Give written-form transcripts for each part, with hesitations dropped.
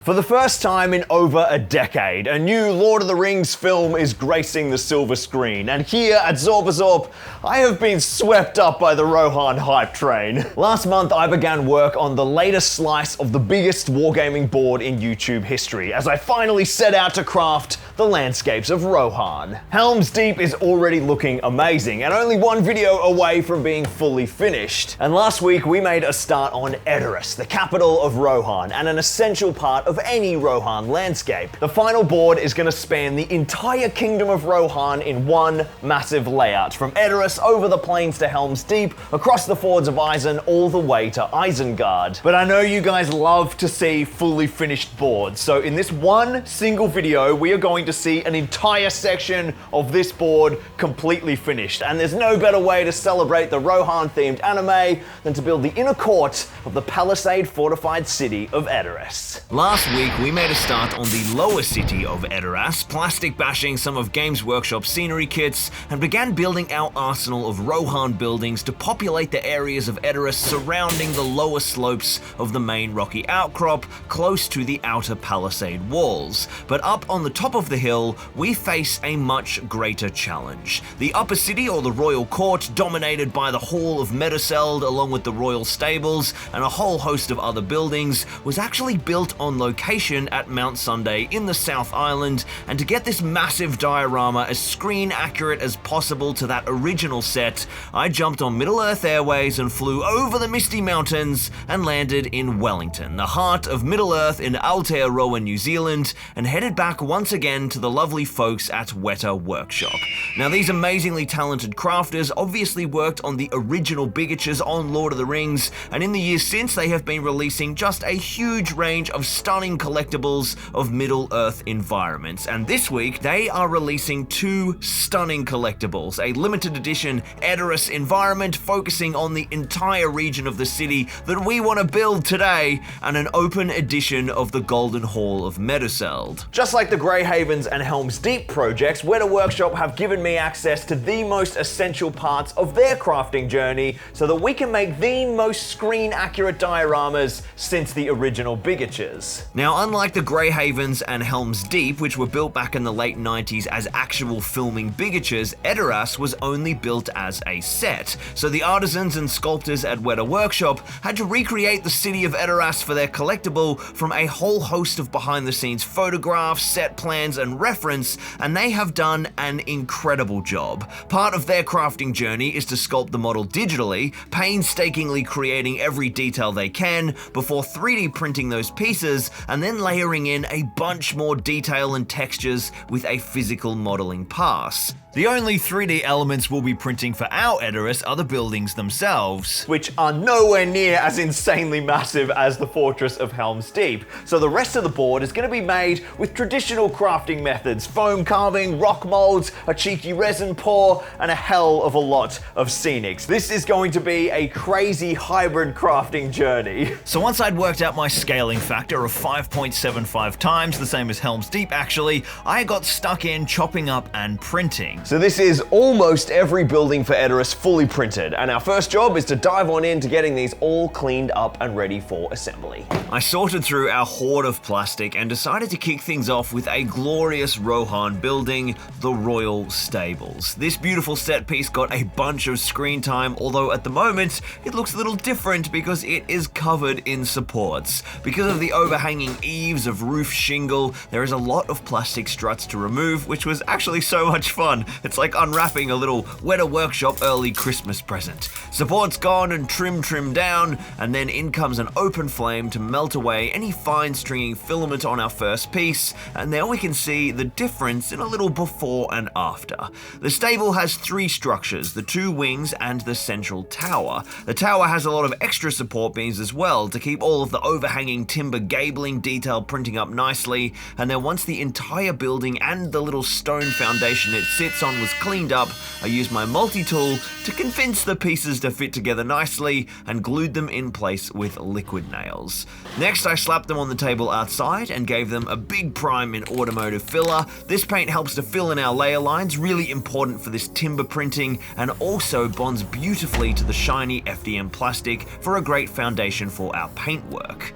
For the first time in over a decade, a new Lord of the Rings film is gracing the silver screen, and here at Zorpazorp, I have been swept up by the Rohan hype train. Last month, I began work on the latest slice of the biggest wargaming board in YouTube history, as I finally set out to craft the landscapes of Rohan. Helm's Deep is already looking amazing, and only one video away from being fully finished. And last week, we made a start on Edoras, the capital of Rohan, and an essential part of any Rohan landscape. The final board is going to span the entire kingdom of Rohan in one massive layout, from Edoras over the plains to Helm's Deep, across the fords of Isen, all the way to Isengard. But I know you guys love to see fully finished boards, so in this one single video, we are going to see an entire section of this board completely finished. And there's no better way to celebrate the Rohan-themed anime than to build the inner court of the palisade fortified city of Edoras. Last week, we made a start on the lower city of Edoras, plastic bashing some of Games Workshop scenery kits, and began building our arsenal of Rohan buildings to populate the areas of Edoras surrounding the lower slopes of the main rocky outcrop close to the outer palisade walls. But up on the top of the hill, we face a much greater challenge. The upper city, or the royal court, dominated by the Hall of Meduseld along with the royal stables and a whole host of other buildings, was actually built on location at Mount Sunday in the South Island, and to get this massive diorama as screen accurate as possible to that original set, I jumped on Middle-earth Airways and flew over the Misty Mountains and landed in Wellington, the heart of Middle-earth in Aotearoa, New Zealand, and headed back once again to the lovely folks at Wētā Workshop. Now, these amazingly talented crafters obviously worked on the original Bigatures on Lord of the Rings, and in the years since, they have been releasing just a huge range of stunning collectibles of Middle-earth environments. And this week, they are releasing two stunning collectibles: a limited edition Edoras environment focusing on the entire region of the city that we want to build today, and an open edition of the Golden Hall of Meduseld. Just like the Grey Havens and Helm's Deep projects, Wētā Workshop have given me access to the most essential parts of their crafting journey so that we can make the most screen-accurate dioramas since the original Bigatures. Now, unlike the Grey Havens and Helm's Deep, which were built back in the late 90s as actual filming Bigatures, Edoras was only built as a set. So the artisans and sculptors at Wētā Workshop had to recreate the city of Edoras for their collectible from a whole host of behind-the-scenes photographs, set plans, and reference, and they have done an incredible job. Part of their crafting journey is to sculpt the model digitally, painstakingly creating every detail they can before 3D printing those pieces, and then layering in a bunch more detail and textures with a physical modeling pass. The only 3D elements we'll be printing for our Edoras are the buildings themselves, which are nowhere near as insanely massive as the Fortress of Helm's Deep. So the rest of the board is going to be made with traditional crafting methods: foam carving, rock molds, a cheeky resin pour, and a hell of a lot of scenics. This is going to be a crazy hybrid crafting journey. So once I'd worked out my scaling factor of 5.75 times, the same as Helm's Deep actually, I got stuck in chopping up and printing. So this is almost every building for Edoras fully printed, and our first job is to dive on into getting these all cleaned up and ready for assembly. I sorted through our hoard of plastic and decided to kick things off with a glorious Rohan building, the Royal Stables. This beautiful set piece got a bunch of screen time, although at the moment it looks a little different because it is covered in supports. Because of the overhanging eaves of roof shingle, there is a lot of plastic struts to remove, which was actually so much fun. It's like unwrapping a little Wētā Workshop early Christmas present. Support's gone and trimmed down, and then in comes an open flame to melt away any fine stringing filament on our first piece, and there we can see the difference in a little before and after. The stable has three structures: the two wings and the central tower. The tower has a lot of extra support beams as well to keep all of the overhanging timber gabling detail printing up nicely, and then once the entire building and the little stone foundation it sits on was cleaned up, I used my multi-tool to convince the pieces to fit together nicely and glued them in place with liquid nails. Next, I slapped them on the table outside and gave them a big prime in automotive filler. This paint helps to fill in our layer lines, really important for this timber printing, and also bonds beautifully to the shiny FDM plastic for a great foundation for our paintwork.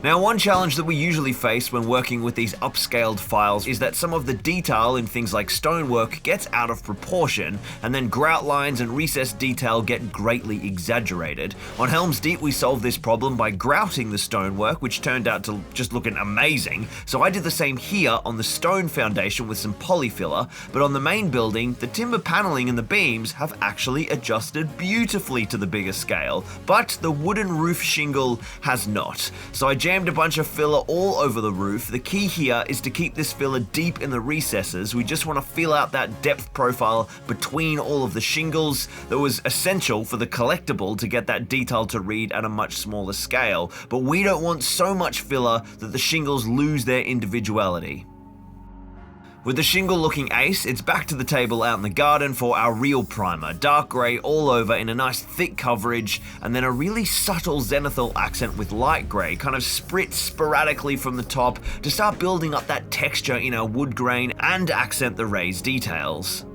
Now, one challenge that we usually face when working with these upscaled files is that some of the detail in things like stonework gets out of proportion, and then grout lines and recessed detail get greatly exaggerated. On Helm's Deep, we solved this problem by grouting the stonework, which turned out to just looking amazing. So I did the same here on the stone foundation with some polyfiller, but on the main building, the timber paneling and the beams have actually adjusted beautifully to the bigger scale, but the wooden roof shingle has not. So I jammed a bunch of filler all over the roof. The key here is to keep this filler deep in the recesses. We just want to feel out that depth profile between all of the shingles that was essential for the collectible to get that detail to read at a much smaller scale. But we don't want so much filler that the shingles lose their individuality. With the shingle looking ace, it's back to the table out in the garden for our real primer. Dark grey all over in a nice thick coverage, and then a really subtle zenithal accent with light grey, kind of spritz sporadically from the top to start building up that texture in our wood grain and accent the raised details.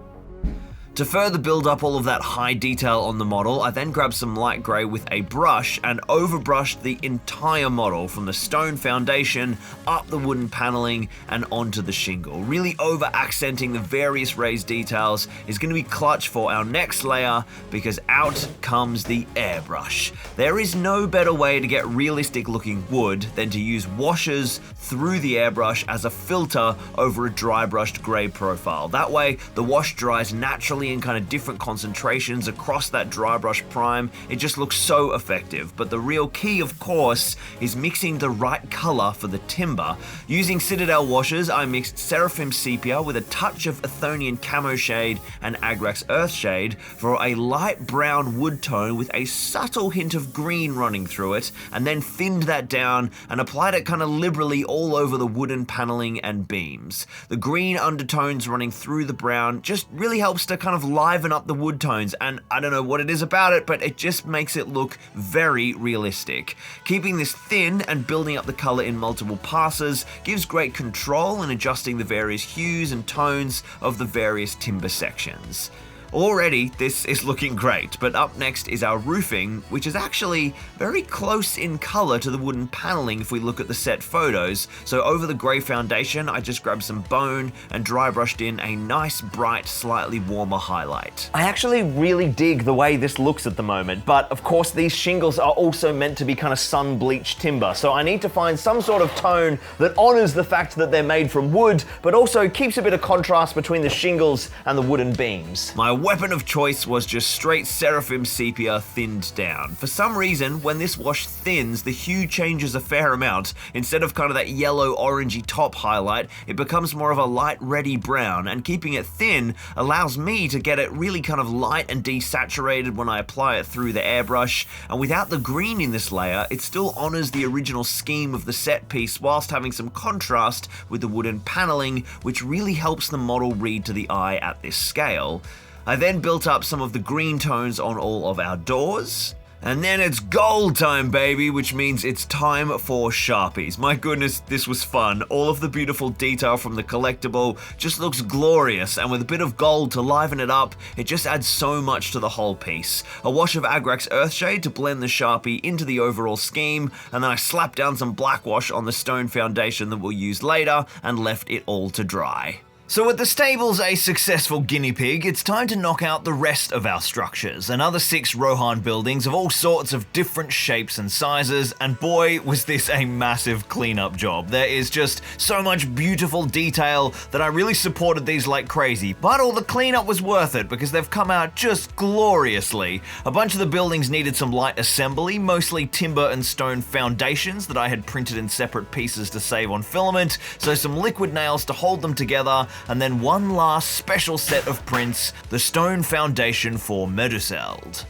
To further build up all of that high detail on the model, I then grabbed some light grey with a brush and overbrushed the entire model from the stone foundation up the wooden paneling and onto the shingle. Really over accenting the various raised details is going to be clutch for our next layer, because out comes the airbrush. There is no better way to get realistic looking wood than to use washes through the airbrush as a filter over a dry brushed grey profile. That way the wash dries naturally in kind of different concentrations across that dry brush prime. It just looks so effective. But the real key, of course, is mixing the right color for the timber. Using Citadel washes, I mixed Seraphim Sepia with a touch of Athonian Camo Shade and Agrax Earth Shade for a light brown wood tone with a subtle hint of green running through it, and then thinned that down and applied it kind of liberally all over the wooden paneling and beams. The green undertones running through the brown just really helps to kind of liven up the wood tones, and I don't know what it is about it, but it just makes it look very realistic. Keeping this thin and building up the color in multiple passes gives great control in adjusting the various hues and tones of the various timber sections. Already, this is looking great, but up next is our roofing, which is actually very close in color to the wooden paneling if we look at the set photos. So over the grey foundation, I just grabbed some bone and dry brushed in a nice, bright, slightly warmer highlight. I actually really dig the way this looks at the moment, but of course these shingles are also meant to be kind of sun-bleached timber, so I need to find some sort of tone that honors the fact that they're made from wood, but also keeps a bit of contrast between the shingles and the wooden beams. My weapon of choice was just straight Seraphim Sepia thinned down. For some reason, when this wash thins, the hue changes a fair amount. Instead of kind of that yellow orangey top highlight, it becomes more of a light reddy brown, and keeping it thin allows me to get it really kind of light and desaturated when I apply it through the airbrush. And without the green in this layer, it still honors the original scheme of the set piece whilst having some contrast with the wooden paneling, which really helps the model read to the eye at this scale. I then built up some of the green tones on all of our doors. And then it's gold time, baby, which means it's time for Sharpies. My goodness, this was fun. All of the beautiful detail from the collectible just looks glorious, and with a bit of gold to liven it up, it just adds so much to the whole piece. A wash of Agrax Earthshade to blend the Sharpie into the overall scheme, and then I slapped down some black wash on the stone foundation that we'll use later, and left it all to dry. So with the stables a successful guinea pig, it's time to knock out the rest of our structures. Another 6 Rohan buildings of all sorts of different shapes and sizes, and boy was this a massive cleanup job. There is just so much beautiful detail that I really supported these like crazy, but all the cleanup was worth it because they've come out just gloriously. A bunch of the buildings needed some light assembly, mostly timber and stone foundations that I had printed in separate pieces to save on filament, so some liquid nails to hold them together, and then one last special set of prints, the stone foundation for Meduseld.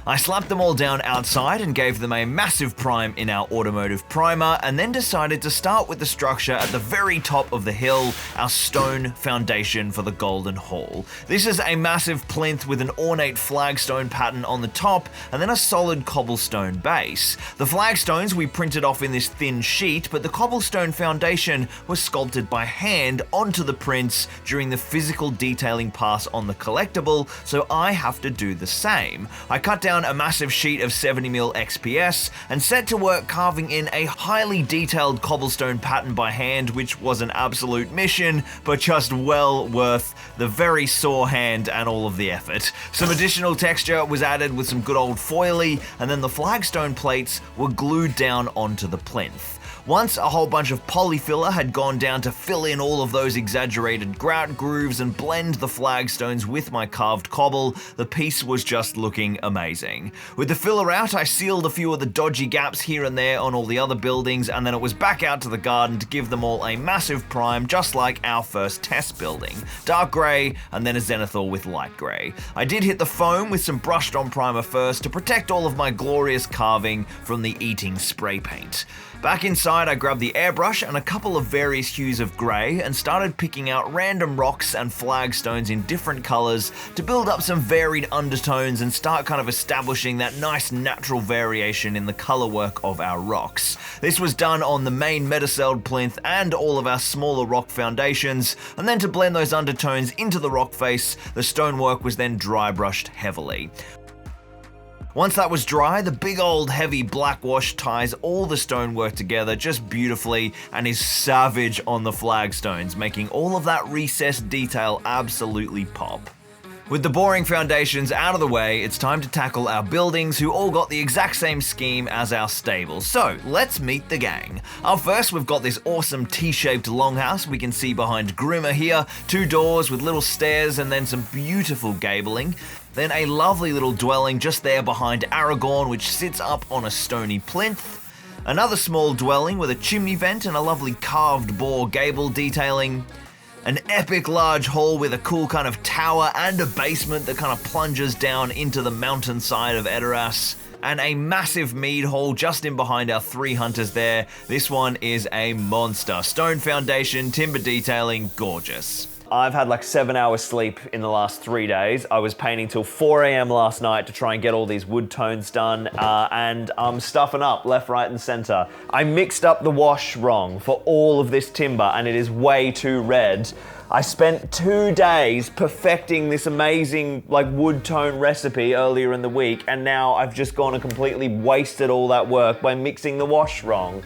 I slapped them all down outside and gave them a massive prime in our automotive primer, and then decided to start with the structure at the very top of the hill, our stone foundation for the Golden Hall. This is a massive plinth with an ornate flagstone pattern on the top, and then a solid cobblestone base. The flagstones we printed off in this thin sheet, but the cobblestone foundation was sculpted by hand onto the prints during the physical detailing pass on the collectible, so I have to do the same. I cut down down a massive sheet of 70mm XPS and set to work carving in a highly detailed cobblestone pattern by hand, which was an absolute mission, but just well worth the very sore hand and all of the effort. Some additional texture was added with some good old foilie, and then the flagstone plates were glued down onto the plinth. Once a whole bunch of polyfiller had gone down to fill in all of those exaggerated grout grooves and blend the flagstones with my carved cobble, the piece was just looking amazing. With the filler out, I sealed a few of the dodgy gaps here and there on all the other buildings, and then it was back out to the garden to give them all a massive prime, just like our first test building. Dark grey, and then a zenithal with light grey. I did hit the foam with some brushed on primer first to protect all of my glorious carving from the eating spray paint. Back inside, I grabbed the airbrush and a couple of various hues of grey and started picking out random rocks and flagstones in different colours to build up some varied undertones and start kind of establishing that nice natural variation in the colour work of our rocks. This was done on the main metacelled plinth and all of our smaller rock foundations, and then to blend those undertones into the rock face, the stonework was then dry brushed heavily. Once that was dry, the big old heavy black wash ties all the stonework together just beautifully and is savage on the flagstones, making all of that recessed detail absolutely pop. With the boring foundations out of the way, it's time to tackle our buildings, who all got the exact same scheme as our stables. So let's meet the gang. Up first, we've got this awesome T-shaped longhouse we can see behind Grimmer here, 2 doors with little stairs and then some beautiful gabling. Then a lovely little dwelling just there behind Aragorn, which sits up on a stony plinth. Another small dwelling with a chimney vent and a lovely carved boar gable detailing. An epic large hall with a cool kind of tower and a basement that kind of plunges down into the mountainside of Edoras. And a massive mead hall just in behind our 3 hunters there. This one is a monster. Stone foundation, timber detailing, gorgeous. I've had like 7 hours sleep in the last 3 days. I was painting till 4 AM last night to try and get all these wood tones done, and I'm stuffing up left, right, and center. I mixed up the wash wrong for all of this timber, and it is way too red. I spent 2 days perfecting this amazing like wood tone recipe earlier in the week, and now I've just gone and completely wasted all that work by mixing the wash wrong.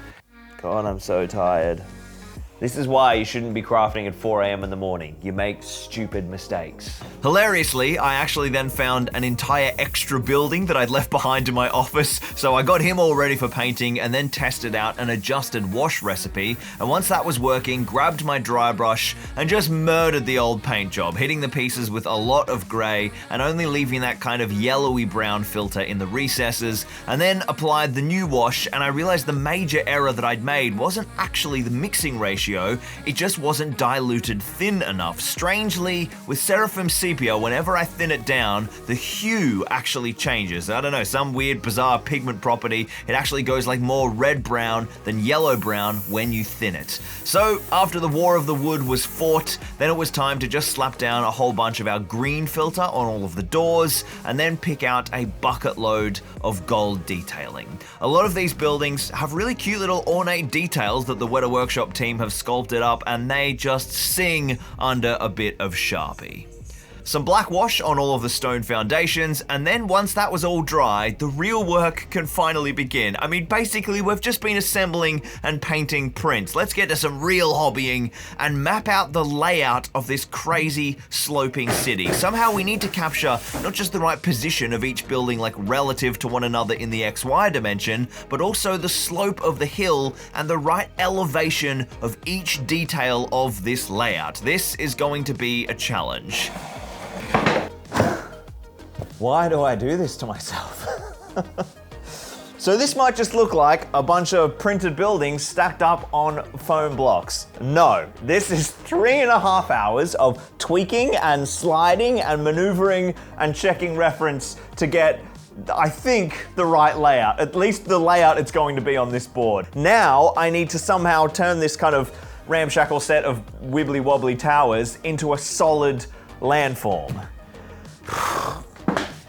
God, I'm so tired. This is why you shouldn't be crafting at 4 AM in the morning. You make stupid mistakes. Hilariously, I actually then found an entire extra building that I'd left behind in my office, so I got him all ready for painting and then tested out an adjusted wash recipe, and once that was working, grabbed my dry brush and just murdered the old paint job, hitting the pieces with a lot of grey and only leaving that kind of yellowy brown filter in the recesses, and then applied the new wash, and I realized the major error that I'd made wasn't actually the mixing ratio, it just wasn't diluted thin enough. Strangely, with Seraphim Sepia, whenever I thin it down, the hue actually changes. I don't know, some weird, bizarre pigment property. It actually goes like more red-brown than yellow-brown when you thin it. So, after the War of the Wood was fought, then it was time to just slap down a whole bunch of our green filter on all of the doors, and then pick out a bucket load of gold detailing. A lot of these buildings have really cute little ornate details that the Wētā Workshop team have sculpted up, and they just sing under a bit of Sharpie. Some black wash on all of the stone foundations, and then once that was all dry, the real work can finally begin. I mean, basically, we've just been assembling and painting prints. Let's get to some real hobbying and map out the layout of this crazy sloping city. Somehow we need to capture not just the right position of each building like relative to one another in the XY dimension, but also the slope of the hill and the right elevation of each detail of this layout. This is going to be a challenge. Why do I do this to myself? So this might just look like a bunch of printed buildings stacked up on foam blocks. No, this is 3.5 hours of tweaking and sliding and maneuvering and checking reference to get, I think, the right layout, at least the layout it's going to be on this board. Now I need to somehow turn this kind of ramshackle set of wibbly wobbly towers into a solid landform.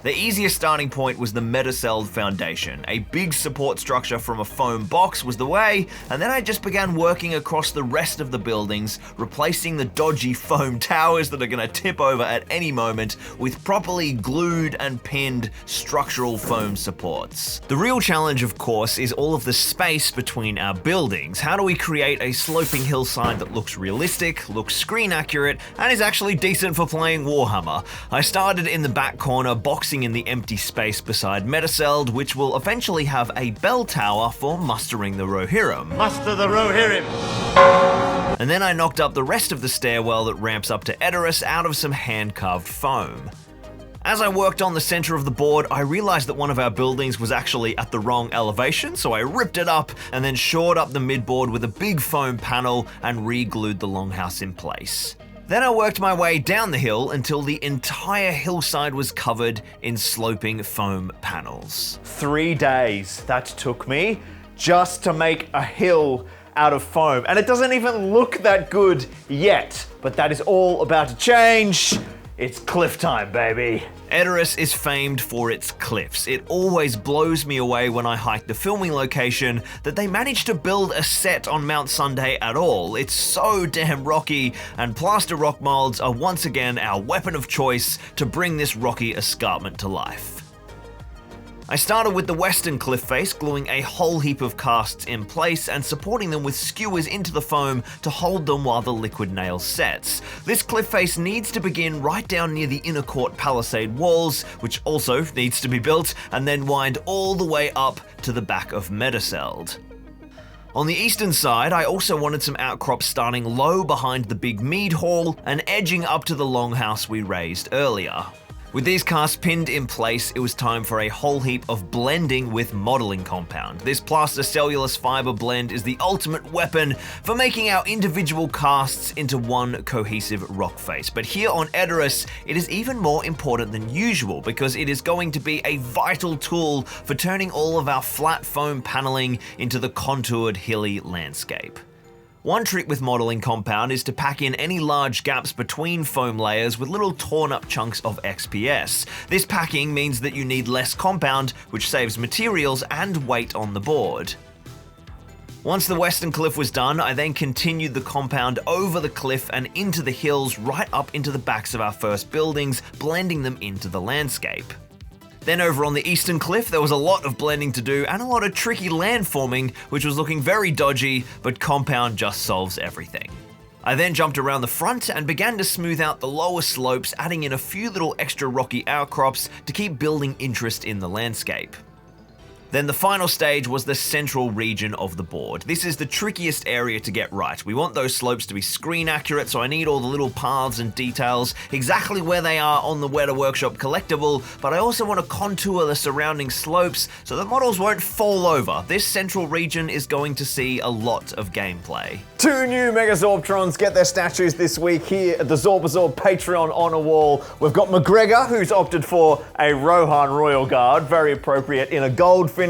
The easiest starting point was the Metacelled foundation. A big support structure from a foam box was the way, and then I just began working across the rest of the buildings, replacing the dodgy foam towers that are going to tip over at any moment with properly glued and pinned structural foam supports. The real challenge, of course, is all of the space between our buildings. How do we create a sloping hillside that looks realistic, looks screen accurate, and is actually decent for playing Warhammer? I started in the back corner, boxing in the empty space beside Metacelled, which will eventually have a bell tower for mustering the Rohirrim. Muster the Rohirrim! And then I knocked up the rest of the stairwell that ramps up to Edoras out of some hand-carved foam. As I worked on the center of the board, I realized that one of our buildings was actually at the wrong elevation, so I ripped it up and then shored up the midboard with a big foam panel and re-glued the longhouse in place. Then I worked my way down the hill until the entire hillside was covered in sloping foam panels. 3 days that took me just to make a hill out of foam. And it doesn't even look that good yet, but that is all about to change. It's cliff time, baby. Edoras is famed for its cliffs. It always blows me away when I hike the filming location that they managed to build a set on Mount Sunday at all. It's so damn rocky, and plaster rock molds are once again our weapon of choice to bring this rocky escarpment to life. I started with the western cliff face, gluing a whole heap of casts in place and supporting them with skewers into the foam to hold them while the liquid nail sets. This cliff face needs to begin right down near the inner court palisade walls, which also needs to be built, and then wind all the way up to the back of Metacelled. On the eastern side, I also wanted some outcrops starting low behind the big mead hall and edging up to the longhouse we raised earlier. With these casts pinned in place, it was time for a whole heap of blending with modeling compound. This plaster cellulose fiber blend is the ultimate weapon for making our individual casts into one cohesive rock face. But here on Edoras, it is even more important than usual because it is going to be a vital tool for turning all of our flat foam paneling into the contoured hilly landscape. One trick with modeling compound is to pack in any large gaps between foam layers with little torn up chunks of XPS. This packing means that you need less compound, which saves materials and weight on the board. Once the western cliff was done, I then continued the compound over the cliff and into the hills right up into the backs of our first buildings, blending them into the landscape. Then over on the eastern cliff, there was a lot of blending to do and a lot of tricky landforming, which was looking very dodgy, but compound just solves everything. I then jumped around the front and began to smooth out the lower slopes, adding in a few little extra rocky outcrops to keep building interest in the landscape. Then the final stage was the central region of the board. This is the trickiest area to get right. We want those slopes to be screen accurate, so I need all the little paths and details exactly where they are on the Wētā Workshop collectible, but I also want to contour the surrounding slopes so the models won't fall over. This central region is going to see a lot of gameplay. 2 new Mega Zorptrons get their statues this week here at the Zorpazorp Patreon honor wall. We've got McGregor, who's opted for a Rohan Royal Guard, very appropriate in a gold finish,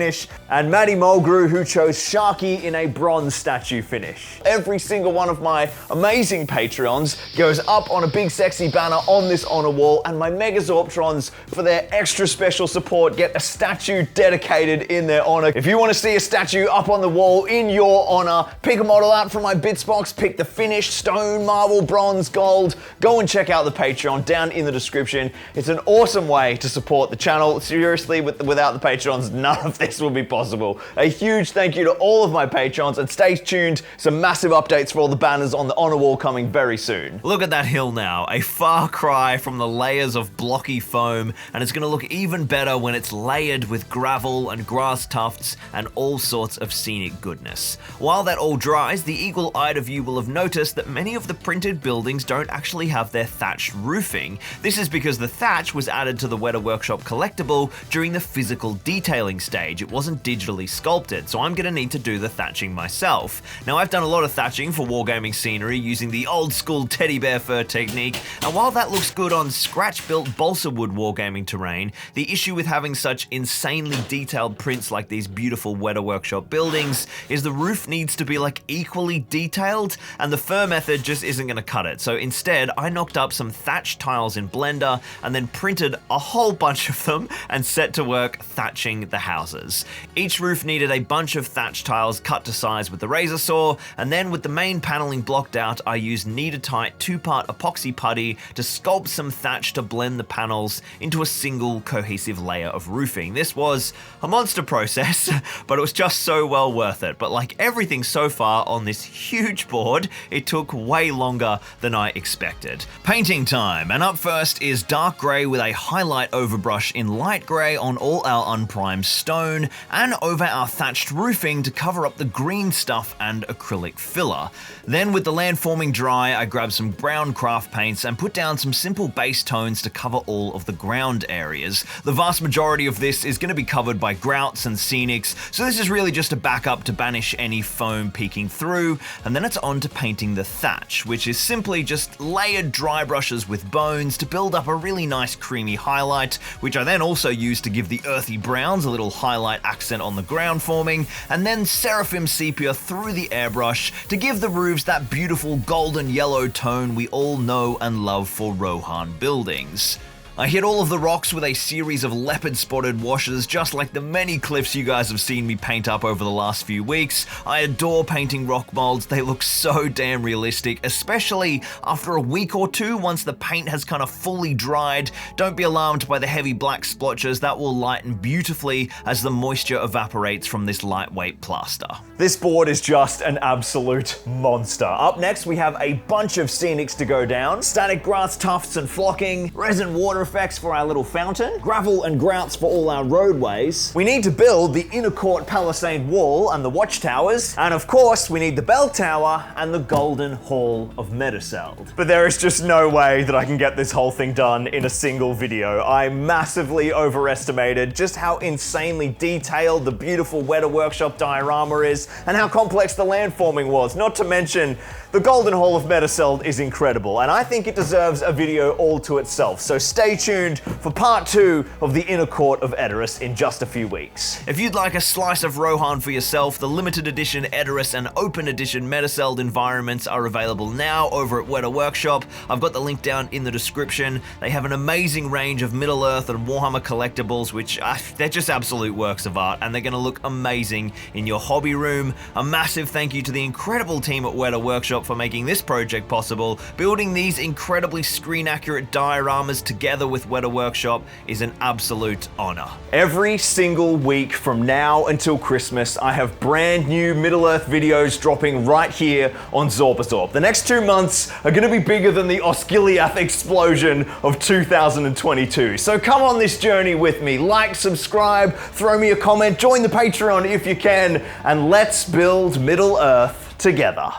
and Maddie Mulgrew, who chose Sharky in a bronze statue finish. Every single one of my amazing Patreons goes up on a big sexy banner on this honor wall, and my Mega Zorptrons, for their extra special support, get a statue dedicated in their honor. If you want to see a statue up on the wall in your honor, pick a model out from my bits box, pick the finished stone, marble, bronze, gold. Go and check out the Patreon down in the description. It's an awesome way to support the channel. Seriously, without the Patrons, none of this will be possible. A huge thank you to all of my Patrons, and stay tuned. Some massive updates for all the banners on the honor wall coming very soon. Look at that hill now, a far cry from the layers of blocky foam, and it's going to look even better when it's layered with gravel and grass tufts and all sorts of scenic goodness. While that all dries, the eagle-eyed of you will have noticed that many of the printed buildings don't actually have their thatched roofing. This is because the thatch was added to the Wētā Workshop collectible during the physical detailing stage. stage, it wasn't digitally sculpted, so I'm gonna need to do the thatching myself. Now, I've done a lot of thatching for wargaming scenery using the old school teddy bear fur technique, and while that looks good on scratch-built balsa wood wargaming terrain, the issue with having such insanely detailed prints like these beautiful Wētā Workshop buildings is the roof needs to be like equally detailed, and the fur method just isn't gonna cut it. So instead, I knocked up some thatch tiles in Blender and then printed a whole bunch of them and set to work thatching the houses. Each roof needed a bunch of thatch tiles cut to size with the razor saw, and then with the main paneling blocked out, I used knead-tight 2-part epoxy putty to sculpt some thatch to blend the panels into a single cohesive layer of roofing. This was a monster process, but it was just so well worth it. But like everything so far on this huge board, it took way longer than I expected. Painting time, and up first is dark grey with a highlight overbrush in light grey on all our unprimed stone, and over our thatched roofing to cover up the green stuff and acrylic filler. Then with the landforming dry, I grabbed some brown craft paints and put down some simple base tones to cover all of the ground areas. The vast majority of this is going to be covered by grouts and scenics, so this is really just a backup to banish any foam peeking through, and then it's on to painting the thatch, which is simply just layered dry brushes with bones to build up a really nice creamy highlight, which I then also use to give the earthy browns a little highlight accent on the ground forming, and then seraphim sepia through the airbrush to give the roofs that beautiful golden yellow tone we all know and love for Rohan buildings. I hit all of the rocks with a series of leopard-spotted washes, just like the many cliffs you guys have seen me paint up over the last few weeks. I adore painting rock molds, they look so damn realistic, especially after a week or two once the paint has kind of fully dried. Don't be alarmed by the heavy black splotches, that will lighten beautifully as the moisture evaporates from this lightweight plaster. This board is just an absolute monster. Up next, we have a bunch of scenics to go down. Static grass tufts and flocking, resin water effects for our little fountain, gravel and grouts for all our roadways. We need to build the inner court palisade wall and the watchtowers, and of course we need the bell tower and the golden hall of Meduseld. But there is just no way that I can get this whole thing done in a single video. I massively overestimated just how insanely detailed the beautiful Wētā Workshop diorama is and how complex the landforming was. Not to mention, the Golden Hall of Meduseld is incredible, and I think it deserves a video all to itself, so stay tuned for part 2 of the inner court of Edoras in just a few weeks. If you'd like a slice of Rohan for yourself, the limited edition Edoras and open edition Meduseld environments are available now over at Wētā Workshop. I've got the link down in the description. They have an amazing range of Middle-earth and Warhammer collectibles, which they're just absolute works of art, and they're going to look amazing in your hobby room. A massive thank you to the incredible team at Wētā Workshop for making this project possible. Building these incredibly screen-accurate dioramas together with Wētā Workshop is an absolute honor. Every single week from now until Christmas, I have brand new Middle-earth videos dropping right here on Zorpazorp. The next 2 months are going to be bigger than the Osgiliath explosion of 2022. So come on this journey with me. Like, subscribe, throw me a comment, join the Patreon if you can, and let's build Middle-earth together.